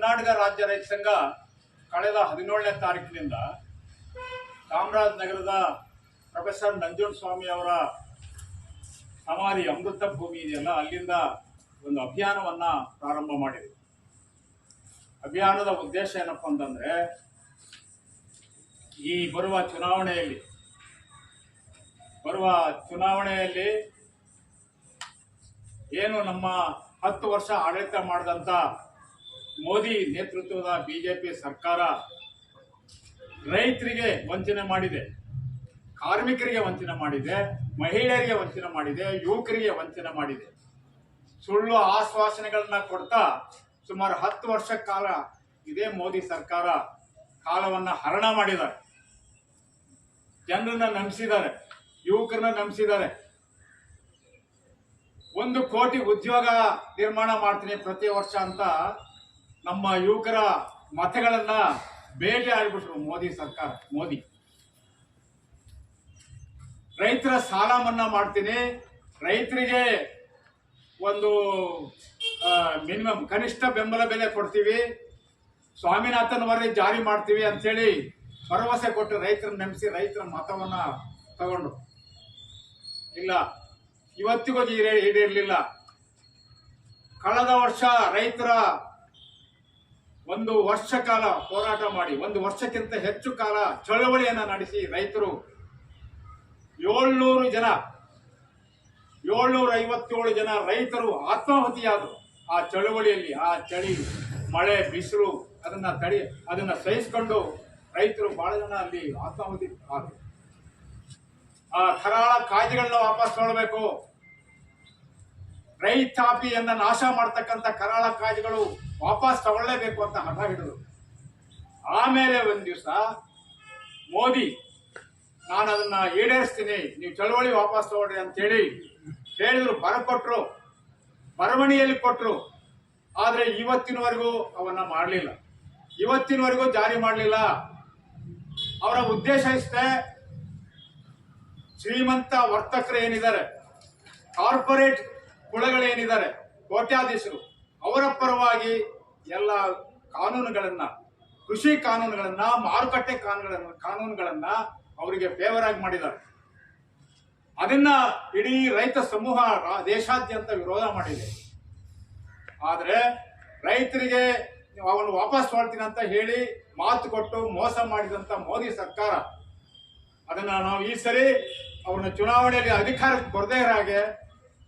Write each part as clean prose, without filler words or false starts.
ಕರ್ನಾಟಕ ರಾಜ್ಯ ರೈತ ಸಂಘ ಕಳೆದ 17ನೇ ತಾರೀಕಿನಿಂದ ಚಾಮರಾಜನಗರದ ಪ್ರೊಫೆಸರ್ ನಂಜುಂಡಸ್ವಾಮಿ ಅವರ ಸಮಾಧಿ ಅಮೃತ ಭೂಮಿ ಇದೆಯಲ್ಲ, ಅಲ್ಲಿಂದ ಒಂದು ಅಭಿಯಾನವನ್ನ ಪ್ರಾರಂಭ ಮಾಡಿದೆ. ಅಭಿಯಾನದ ಉದ್ದೇಶ ಏನಪ್ಪ ಅಂತಂದ್ರೆ, ಈ ಬರುವ ಚುನಾವಣೆಯಲ್ಲಿ ಏನು ನಮ್ಮ 10 ವರ್ಷ ಆಡಳಿತ ಮಾಡಿದಂಥ ಮೋದಿ ನೇತೃತ್ವದ ಬಿಜೆಪಿ ಸರ್ಕಾರ ರೈತರಿಗೆ ವಂಚನೆ ಮಾಡಿದೆ, ಕಾರ್ಮಿಕರಿಗೆ ವಂಚನೆ ಮಾಡಿದೆ, ಮಹಿಳೆಯರಿಗೆ ವಂಚನೆ ಮಾಡಿದೆ, ಯುವಕರಿಗೆ ವಂಚನೆ ಮಾಡಿದೆ. ಸುಳ್ಳು ಆಶ್ವಾಸನೆಗಳನ್ನ ಕೊಡ್ತಾ ಸುಮಾರು 10 ವರ್ಷ ಕಾಲ ಇದೇ ಮೋದಿ ಸರ್ಕಾರ ಕಾಲವನ್ನ ಹರಣ ಮಾಡಿದ್ದಾರೆ. ಜನರನ್ನ ನಂಬಿಸಿದ್ದಾರೆ, ಯುವಕರನ್ನ ನಂಬಿಸಿದ್ದಾರೆ. 1 ಕೋಟಿ ಉದ್ಯೋಗ ನಿರ್ಮಾಣ ಮಾಡ್ತೀನಿ ಪ್ರತಿ ವರ್ಷ ಅಂತ ನಮ್ಮ ಯುವಕರ ಮತಗಳನ್ನ ಬೇಟೆ ಆಡಿಬಿಟ್ರು ಮೋದಿ ಸರ್ಕಾರ. ರೈತರ ಸಾಲ ಮನ್ನಾ ಮಾಡ್ತೀನಿ, ರೈತರಿಗೆ ಒಂದು ಮಿನಿಮಮ್ ಕನಿಷ್ಠ ಬೆಂಬಲ ಬೆಲೆ ಕೊಡ್ತೀವಿ, ಸ್ವಾಮಿನಾಥನ್ ವರದಿ ಜಾರಿ ಮಾಡ್ತೀವಿ ಅಂತೇಳಿ ಭರವಸೆ ಕೊಟ್ಟು ರೈತರನ್ನ ನೆನೆಸಿ ರೈತರ ಮತವನ್ನ ತಗೊಂಡು ಇಲ್ಲ, ಇವತ್ತಿಗೂ ಈಡೇರಲಿಲ್ಲ. ಕಳೆದ ವರ್ಷ ರೈತರ 1 ವರ್ಷ ಕಾಲ ಹೋರಾಟ ಮಾಡಿ 1 ವರ್ಷಕ್ಕಿಂತ ಹೆಚ್ಚು ಕಾಲ ಚಳವಳಿಯನ್ನ ನಡೆಸಿ ರೈತರು 757 ಜನ ರೈತರು ಆತ್ಮಾಹುತಿಯಾದರು. ಆ ಚಳವಳಿಯಲ್ಲಿ ಆ ಚಳಿ, ಮಳೆ, ಬಿಸಿಲು ಅದನ್ನ ಸಹಿಸಿಕೊಂಡು ರೈತರು ಬಹಳ ಜನ ಅಲ್ಲಿ ಆತ್ಮಾಹುತಿ ಆದರು. ಆ ಕರಾಳ ಕಾಯ್ದೆಗಳನ್ನ ವಾಪಸ್ ತಗೊಳ್ಬೇಕು, ರೈತಾಪಿಯನ್ನ ನಾಶ ಮಾಡ್ತಕ್ಕಂಥ ಕರಾಳ ಕಾಯ್ದೆಗಳು ವಾಪಸ್ ತಗೊಳ್ಳೇಬೇಕು ಅಂತ ಹಠ ಹಿಡಿದ್ರು. ಆಮೇಲೆ ಒಂದ್ ದಿವಸ ಮೋದಿ ನಾನು ಅದನ್ನ ಈಡೇರಿಸ್ತೀನಿ, ನೀವು ಚಳವಳಿ ವಾಪಸ್ ತಗೊಳ್ಳಿ ಅಂತೇಳಿ ಹೇಳಿದ್ರು, ಬರಕೊಟ್ರು, ಬರವಣಿಗೆಯಲ್ಲಿ ಕೊಟ್ರು. ಆದ್ರೆ ಇವತ್ತಿನವರೆಗೂ ಅವನ್ನ ಮಾಡಲಿಲ್ಲ, ಇವತ್ತಿನವರೆಗೂ ಜಾರಿ ಮಾಡಲಿಲ್ಲ. ಅವರ ಉದ್ದೇಶ ಇಷ್ಟೇ, ಶ್ರೀಮಂತ ವರ್ತಕರು ಏನಿದ್ದಾರೆ, ಕಾರ್ಪೊರೇಟ್ ಕುಳಗಳೇನಿದ್ದಾರೆ, ಕೋಟ್ಯಾಧೀಶರು, ಅವರ ಪರವಾಗಿ ಎಲ್ಲ ಕಾನೂನುಗಳನ್ನ, ಕೃಷಿ ಕಾನೂನುಗಳನ್ನ, ಮಾರುಕಟ್ಟೆ ಕಾನೂನುಗಳನ್ನ ಅವರಿಗೆ ಫೇವರ್ ಆಗಿ ಮಾಡಿದ್ದಾರೆ. ಅದನ್ನ ಇಡೀ ರೈತ ಸಮೂಹ ದೇಶಾದ್ಯಂತ ವಿರೋಧ ಮಾಡಿದೆ. ಆದ್ರೆ ರೈತರಿಗೆ ಅವನು ವಾಪಸ್ ತೊಳ್ತೀನಿ ಅಂತ ಹೇಳಿ ಮಾತು ಕೊಟ್ಟು ಮೋಸ ಮಾಡಿದಂತ ಮೋದಿ ಸರ್ಕಾರ, ಅದನ್ನ ನಾವು ಈ ಸರಿ ಅವ್ರನ್ನ ಚುನಾವಣೆಯಲ್ಲಿ ಅಧಿಕಾರಕ್ಕೆ ಬರದೇ ಇರೋ ಹಾಗೆ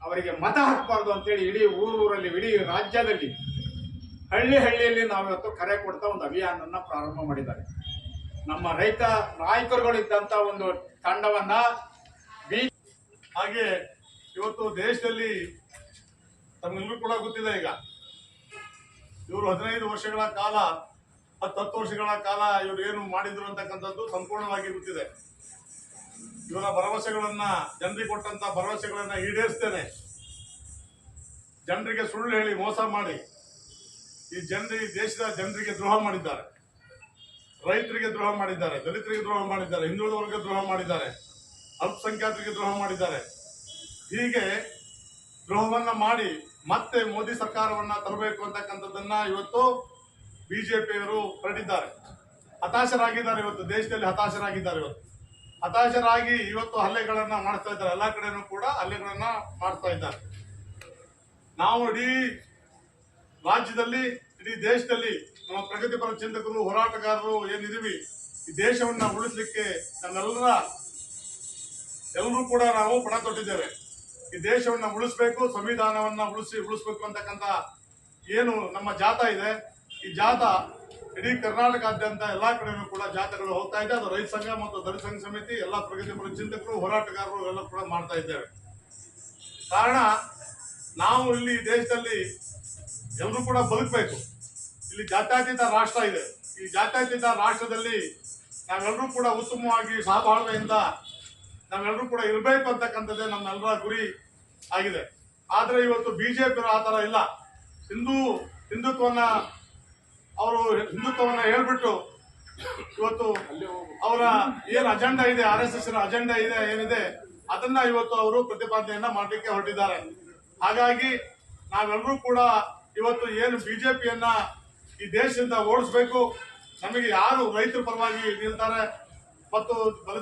ಅವರಿಗೆ ಮತ ಹಾಕಬಾರ್ದು ಅಂತೇಳಿ ಇಡೀ ಊರಲ್ಲಿ, ಇಡೀ ರಾಜ್ಯದಲ್ಲಿ, ಹಳ್ಳಿಯಲ್ಲಿ ನಾವಿವತ್ತು ಕರೆ ಕೊಡ್ತಾ ಒಂದು ಅಭಿಯಾನವನ್ನ ಪ್ರಾರಂಭ ಮಾಡಿದ್ದಾರೆ. ನಮ್ಮ ರೈತ ನಾಯಕರುಗಳು ಇದ್ದಂತ ಒಂದು ತಂಡವನ್ನ ಹಾಗೆ ಇವತ್ತು ದೇಶದಲ್ಲಿ ತಮಗೆಲ್ಲರೂ ಕೂಡ ಗೊತ್ತಿದೆ, ಈಗ ಇವರು 15 ವರ್ಷಗಳ ಕಾಲ 10 ವರ್ಷಗಳ ಕಾಲ ಇವರು ಏನು ಮಾಡಿದ್ರು ಅಂತಕ್ಕಂಥದ್ದು ಸಂಪೂರ್ಣವಾಗಿ ಗೊತ್ತಿದೆ. ಇವರ ಭರವಸೆಗಳನ್ನ, ಜನರಿಗೆ ಕೊಟ್ಟಂತ ಭರವಸೆಗಳನ್ನ ಈಡೇರಿಸ್ತೇನೆ, ಜನರಿಗೆ ಸುಳ್ಳು ಹೇಳಿ ಮೋಸ ಮಾಡಿ ಈ ದೇಶದ ಜನರಿಗೆ ದ್ರೋಹ ಮಾಡಿದ್ದಾರೆ, ರೈತರಿಗೆ ದ್ರೋಹ ಮಾಡಿದ್ದಾರೆ, ದಲಿತರಿಗೆ ದ್ರೋಹ ಮಾಡಿದ್ದಾರೆ, ಹಿಂದುಳಿದ ವರ್ಗ ದ್ರೋಹ ಮಾಡಿದ್ದಾರೆ, ಅಲ್ಪಸಂಖ್ಯಾತರಿಗೆ ದ್ರೋಹ ಮಾಡಿದ್ದಾರೆ. ಹೀಗೆ ದ್ರೋಹವನ್ನ ಮಾಡಿ ಮತ್ತೆ ಮೋದಿ ಸರ್ಕಾರವನ್ನ ತರಬೇಕು ಅಂತಕ್ಕಂಥದ್ದನ್ನ ಇವತ್ತು ಬಿಜೆಪಿಯವರು ಹೊರಟಿದ್ದಾರೆ. ಹತಾಶರಾಗಿದ್ದಾರೆ, ಇವತ್ತು ದೇಶದಲ್ಲಿ ಹತಾಶರಾಗಿದ್ದಾರೆ. ಹತಾಶರಾಗಿ ಇವತ್ತು ಹಲ್ಲೆಗಳನ್ನ ಮಾಡ್ತಾ ಇದ್ದಾರೆ, ಎಲ್ಲಾ ಕಡೆನೂ ಕೂಡ ಹಲ್ಲೆಗಳನ್ನ ಮಾಡ್ತಾ ಇದ್ದಾರೆ. ನಾವು ಇಡೀ ರಾಜ್ಯದಲ್ಲಿ, ಇಡೀ ದೇಶದಲ್ಲಿ ನಮ್ಮ ಪ್ರಗತಿಪರ ಚಿಂತಕರು, ಹೋರಾಟಗಾರರು ಏನಿದೀವಿ, ಈ ದೇಶವನ್ನ ಉಳಿಸ್ಲಿಕ್ಕೆ ಎಲ್ಲರೂ ಕೂಡ ನಾವು ಪಣ ತೊಟ್ಟಿದ್ದೇವೆ. ಈ ದೇಶವನ್ನ ಉಳಿಸ್ಬೇಕು, ಸಂವಿಧಾನವನ್ನ ಉಳಿಸ್ಬೇಕು ಅಂತಕ್ಕಂಥ ಏನು ನಮ್ಮ ಜಾಥಾ ಇದೆ, ಈ ಜಾಥಾ ಇಡೀ ಕರ್ನಾಟಕಾದ್ಯಂತ ಎಲ್ಲಾ ಕಡೆನೂ ಕೂಡ ಜಾಥಾಗಳು ಹೋಗ್ತಾ ಇದೆ. ಅದು ರೈತ ಸಂಘ ಮತ್ತು ದಲಿತ ಸಂಘ ಸಮಿತಿ, ಎಲ್ಲಾ ಪ್ರಗತಿಪರ ಚಿಂತಕರು, ಹೋರಾಟಗಾರರು ಎಲ್ಲ ಕೂಡ ಮಾಡ್ತಾ ಇದ್ದೇವೆ. ಕಾರಣ ನಾವು ಇಲ್ಲಿ ದೇಶದಲ್ಲಿ ಎಲ್ಲರೂ ಕೂಡ ಬದುಕಬೇಕು. ಇಲ್ಲಿ ಜಾತ್ಯತೀತ ರಾಷ್ಟ್ರ ಇದೆ. ಈ ಜಾತ್ಯತೀತ ರಾಷ್ಟ್ರದಲ್ಲಿ ನಾವೆಲ್ಲರೂ ಕೂಡ ಉತ್ತಮವಾಗಿ ಸಹಬಾಳ್ವೆಯಿಂದ ನಾವೆಲ್ಲರೂ ಕೂಡ ಇರಬೇಕು ಅಂತಕ್ಕಂಥದ್ದೇ ನಮ್ಮೆಲ್ಲರ ಗುರಿ ಆಗಿದೆ. ಆದ್ರೆ ಇವತ್ತು ಬಿಜೆಪಿ ಆ ತರ ಇಲ್ಲ. ಹಿಂದುತ್ವವನ್ನ ಹೇಳ್ಬಿಟ್ಟು ಇವತ್ತು ಅವರ ಏನ್ ಅಜೆಂಡಾ ಇದೆ, RSS ಅಜೆಂಡಾ ಇದೆ ಏನಿದೆ, ಅದನ್ನ ಇವತ್ತು ಅವರು ಪ್ರತಿಪಾದನೆಯನ್ನ ಮಾಡಲಿಕ್ಕೆ ಹೊರಟಿದ್ದಾರೆ. ಹಾಗಾಗಿ ನಾವೆಲ್ಲರೂ ಕೂಡ ಇವತ್ತು ಏನು ಬಿಜೆಪಿಯನ್ನ ಈ ದೇಶದಿಂದ ಓಡಿಸ್ಬೇಕು. ನಮಗೆ ಯಾರು ರೈತರ ಪರವಾಗಿ ನಿಲ್ತಾರೆ ಮತ್ತು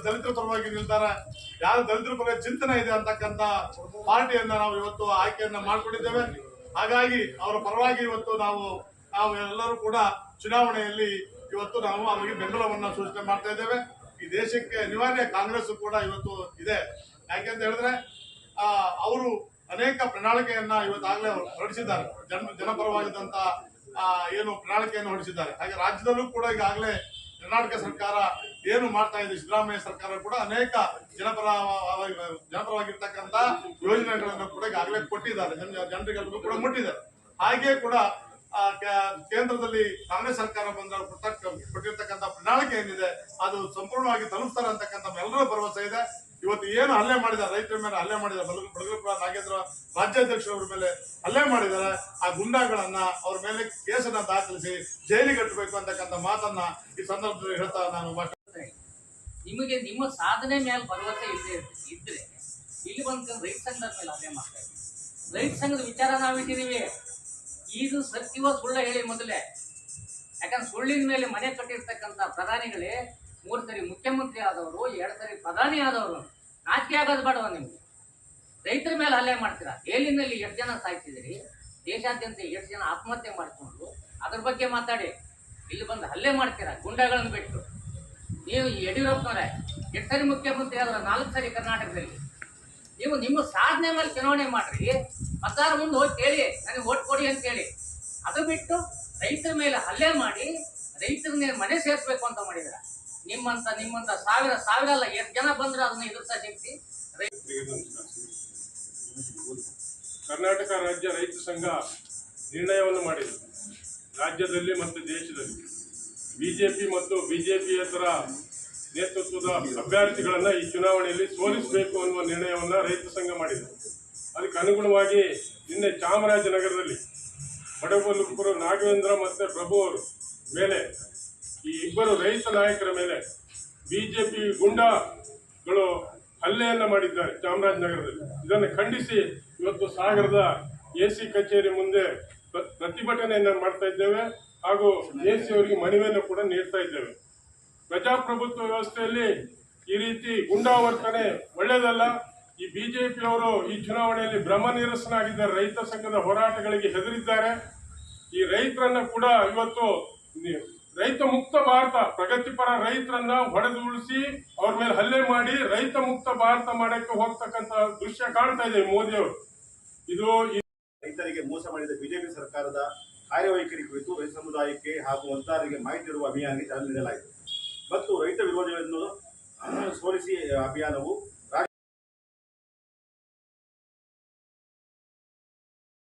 ದಲಿತರ ಪರವಾಗಿ ನಿಲ್ತಾರೆ, ಯಾರು ದಲಿತರ ಪರವಾಗಿ ಚಿಂತನೆ ಇದೆ ಅಂತಕ್ಕಂಥ ಪಾರ್ಟಿಯನ್ನ ನಾವು ಇವತ್ತು ಆಯ್ಕೆಯನ್ನ ಮಾಡ್ಕೊಂಡಿದ್ದೇವೆ. ಹಾಗಾಗಿ ಅವರ ಪರವಾಗಿ ಇವತ್ತು ನಾವು ಎಲ್ಲರೂ ಕೂಡ ಚುನಾವಣೆಯಲ್ಲಿ ಇವತ್ತು ನಾವು ಅವರಿಗೆ ಬೆಂಬಲವನ್ನ ಸೂಚನೆ ಮಾಡ್ತಾ ಇದ್ದೇವೆ. ಈ ದೇಶಕ್ಕೆ ಅನಿವಾರ್ಯ ಕಾಂಗ್ರೆಸ್ ಕೂಡ ಇವತ್ತು ಇದೆ. ಯಾಕೆಂತ ಹೇಳಿದ್ರೆ ಅವರು ಅನೇಕ ಪ್ರಣಾಳಿಕೆಯನ್ನ ಇವತ್ತಾಗಲೇ ಹೊರಡಿಸಿದ್ದಾರೆ, ಜನಪರವಾಗಿದ್ದಂತ ಏನು ಪ್ರಣಾಳಿಕೆಯನ್ನು ಹೊರಡಿಸಿದ್ದಾರೆ. ಹಾಗೆ ರಾಜ್ಯದಲ್ಲೂ ಕೂಡ ಈಗಾಗಲೇ ಕರ್ನಾಟಕ ಸರ್ಕಾರ ಏನು ಮಾಡ್ತಾ ಇದೆ, ಸಿದ್ದರಾಮಯ್ಯ ಸರ್ಕಾರ ಕೂಡ ಅನೇಕ ಜನಪರವಾಗಿರ್ತಕ್ಕಂಥ ಯೋಜನೆಗಳನ್ನು ಕೂಡ ಈಗಾಗಲೇ ಕೊಟ್ಟಿದ್ದಾರೆ, ಜನರಿಗೆಲ್ಲರೂ ಕೂಡ ಮುಟ್ಟಿದ್ದಾರೆ. ಹಾಗೆ ಕೂಡ ಕೇಂದ್ರದಲ್ಲಿ ಕಾಂಗ್ರೆಸ್ ಸರ್ಕಾರ ಬಂದ ಕೊಟ್ಟಿರ್ತಕ್ಕಂಥ ಪ್ರಣಾಳಿಕೆ ಏನಿದೆ ಅದು ಸಂಪೂರ್ಣವಾಗಿ ತಲುಪಿಸ್ತಾರೆ ಅಂತಕ್ಕಂಥ ಎಲ್ಲರ ಭರವಸೆ ಇದೆ. ಇವತ್ತು ಏನು ಹಲ್ಲೆ ಮಾಡಿದ್ದಾರೆ, ರೈತರ ಮೇಲೆ ಹಲ್ಲೆ ಮಾಡಿದ್ದಾರೆ, ಬಡಗಲಪುರ ನಾಗೇಂದ್ರ ರಾಜ್ಯಾಧ್ಯಕ್ಷರವ್ರ ಮೇಲೆ ಹಲ್ಲೆ ಮಾಡಿದ್ದಾರೆ. ಆ ಗುಂಡಾಗಳನ್ನ ಅವ್ರ ಮೇಲೆ ಕೇಸನ್ನ ದಾಖಲಿಸಿ ಜೈಲಿಗೆ ಕಟ್ಟಬೇಕು ಅಂತಕ್ಕಂಥ ಮಾತನ್ನ ಈ ಸಂದರ್ಭದಲ್ಲಿ ಹೇಳ್ತಾ ನಾನು ನಿಮಗೆ ನಿಮ್ಮ ಸಾಧನೆ ಮೇಲೆ ಭರವಸೆ ಇದ್ರೆ ಇಲ್ಲಿ ಬಂದ್ಕೊಂಡು ರೈತ ಸಂಘದ ಮೇಲೆ ಹಲ್ಲೆ ಮಾಡ್ತಾ ಇದ್ದೀವಿ. ರೈತ ಸಂಘದ ವಿಚಾರ ನಾವು ಇಟ್ಟಿದ್ದೀವಿ. ಇದು ಸತ್ಯವ ಸುಳ್ಳ ಹೇಳಿ ಮೊದಲೇ, ಯಾಕಂದ್ರೆ ಸುಳ್ಳಿನ ಮೇಲೆ ಮನೆ ಕಟ್ಟಿರ್ತಕ್ಕಂಥ ಪ್ರಧಾನಿಗಳೇ 3 ಸರಿ ಮುಖ್ಯಮಂತ್ರಿ ಆದವರು, 2 ಸರಿ ಪ್ರಧಾನಿ ಆದವರು. ನಾಚಿಕೆ ಆಗೋದು ಬೇಡವ ನಿಮ್ಗೆ? ರೈತರ ಮೇಲೆ ಹಲ್ಲೆ ಮಾಡ್ತೀರಾ. ಜೈಲಿನಲ್ಲಿ ಎಷ್ಟು ಜನ ಸಾಯ್ತಿದ್ದೀರಿ, ದೇಶಾದ್ಯಂತ ಎಷ್ಟು ಜನ ಆತ್ಮಹತ್ಯೆ ಮಾಡಿಕೊಂಡು ಅದ್ರ ಬಗ್ಗೆ ಮಾತಾಡಿ ಇಲ್ಲಿ ಬಂದು ಹಲ್ಲೆ ಮಾಡ್ತೀರಾ ಗುಂಡಾಗಳನ್ನು ಬಿಟ್ಟು. ನೀವು ಯಡಿಯೂರಪ್ಪನವರೇ 8 ಸರಿ ಮುಖ್ಯಮಂತ್ರಿ ಆದ್ರೆ 4 ಸರಿ ಕರ್ನಾಟಕದಲ್ಲಿ. ನೀವು ನಿಮ್ಮ ಸಾಧನೆ ಮೇಲೆ ಚುನಾವಣೆ ಮಾಡ್ರಿ, ಮತದಾರ ಮುಂದೆ ಹೋಗಿ ಕೇಳಿ ನನಗೆ ಓಟ್ ಕೊಡಿ ಅಂತ ಹೇಳಿ. ಅದು ಬಿಟ್ಟು ರೈತರ ಮೇಲೆ ಹಲ್ಲೆ ಮಾಡಿ ರೈತರನ್ನೇ ಮನೆ ಸೇರಿಸ್ಬೇಕು ಅಂತ ಮಾಡಿದ್ರ. ನಿಮ್ಮಂತ ಸಾವಿರ ಅಲ್ಲ, 8 ಜನ ಬಂದ್ರೆ ಅದನ್ನ ಎದುರಿಸೋ ಶಕ್ತಿ ಕರ್ನಾಟಕ ರಾಜ್ಯ ರೈತ ಸಂಘ ನಿರ್ಣಯವನ್ನು ಮಾಡಿದೆ. ರಾಜ್ಯದಲ್ಲಿ ಮತ್ತು ದೇಶದಲ್ಲಿ ಬಿಜೆಪಿ ಮತ್ತು ಬಿಜೆಪಿಯೇತರ ನೇತೃತ್ವದ ಅಭ್ಯರ್ಥಿಗಳನ್ನ ಈ ಚುನಾವಣೆಯಲ್ಲಿ ಸೋಲಿಸಬೇಕು ಅನ್ನುವ ನಿರ್ಣಯವನ್ನ ರೈತ ಸಂಘ ಮಾಡಿದೆ. ಅದಕ್ಕೆ ಅನುಗುಣವಾಗಿ ನಿನ್ನೆ ಚಾಮರಾಜನಗರದಲ್ಲಿ ಬಡಗಲಪುರ ನಾಗೇಂದ್ರ ಮತ್ತು ಪ್ರಭು ಅವರು ಮೇಲೆ ಈ ಇಬ್ಬರು ರೈತ ನಾಯಕರ ಮೇಲೆ ಬಿಜೆಪಿ ಗುಂಡಾಗಳು ಹಲ್ಲೆಯನ್ನ ಮಾಡಿದ್ದಾರೆ ಚಾಮರಾಜನಗರದಲ್ಲಿ. ಇದನ್ನು ಖಂಡಿಸಿ ಇವತ್ತು ಸಾಗರದ AC ಕಚೇರಿ ಮುಂದೆ ಪ್ರತಿಭಟನೆಯನ್ನ ಮಾಡ್ತಾ ಇದ್ದೇವೆ ಹಾಗೂ AC ಅವರಿಗೆ ಮನವಿಯನ್ನು ಕೂಡ ನೀಡ್ತಾ ಇದ್ದೇವೆ. ಪ್ರಜಾಪ್ರಭುತ್ವ ವ್ಯವಸ್ಥೆಯಲ್ಲಿ ಈ ರೀತಿ ಗುಂಡಾವರ್ತನೆ ಒಳ್ಳೆಯದಲ್ಲ. ಈ ಬಿಜೆಪಿಯವರು ಈ ಚುನಾವಣೆಯಲ್ಲಿ ಭ್ರಮ ನಿರಸನಾಗಿದ್ದಾರೆ, ರೈತ ಸಂಘದ ಹೋರಾಟಗಳಿಗೆ ಹೆದರಿದ್ದಾರೆ. ಈ ರೈತರನ್ನ ಕೂಡ ಇವತ್ತು ರೈತ ಮುಕ್ತ ಭಾರತ, ಪ್ರಗತಿಪರ ರೈತರನ್ನ ಹೊಡೆದು ಉಳಿಸಿ ಅವ್ರ ಮೇಲೆ ಹಲ್ಲೆ ಮಾಡಿ ರೈತ ಮುಕ್ತ ಭಾರತ ಮಾಡಕ್ಕೆ ಹೋಗ್ತಕ್ಕಂತ ದೃಶ್ಯ ಕಾಣ್ತಾ ಇದೆ ಮೋದಿ ಅವರು. ಇದು ರೈತರಿಗೆ ಮೋಸ ಮಾಡಿದ ಬಿಜೆಪಿ ಸರ್ಕಾರದ ಕಾರ್ಯವೈಖರಿ ಕುರಿತು ರೈತ ಸಮುದಾಯಕ್ಕೆ ಹಾಗೂ ಮತದಾರರಿಗೆ ಮಾಹಿತಿ ನೀಡುವ ಅಭಿಯಾನಕ್ಕೆ ಚಾಲನೆ ನೀಡಲಾಯಿತು ಮತ್ತು ರೈತ ವಿರೋಧಿಗಳನ್ನು ಸೋಲಿಸಿ ಅಭಿಯಾನವು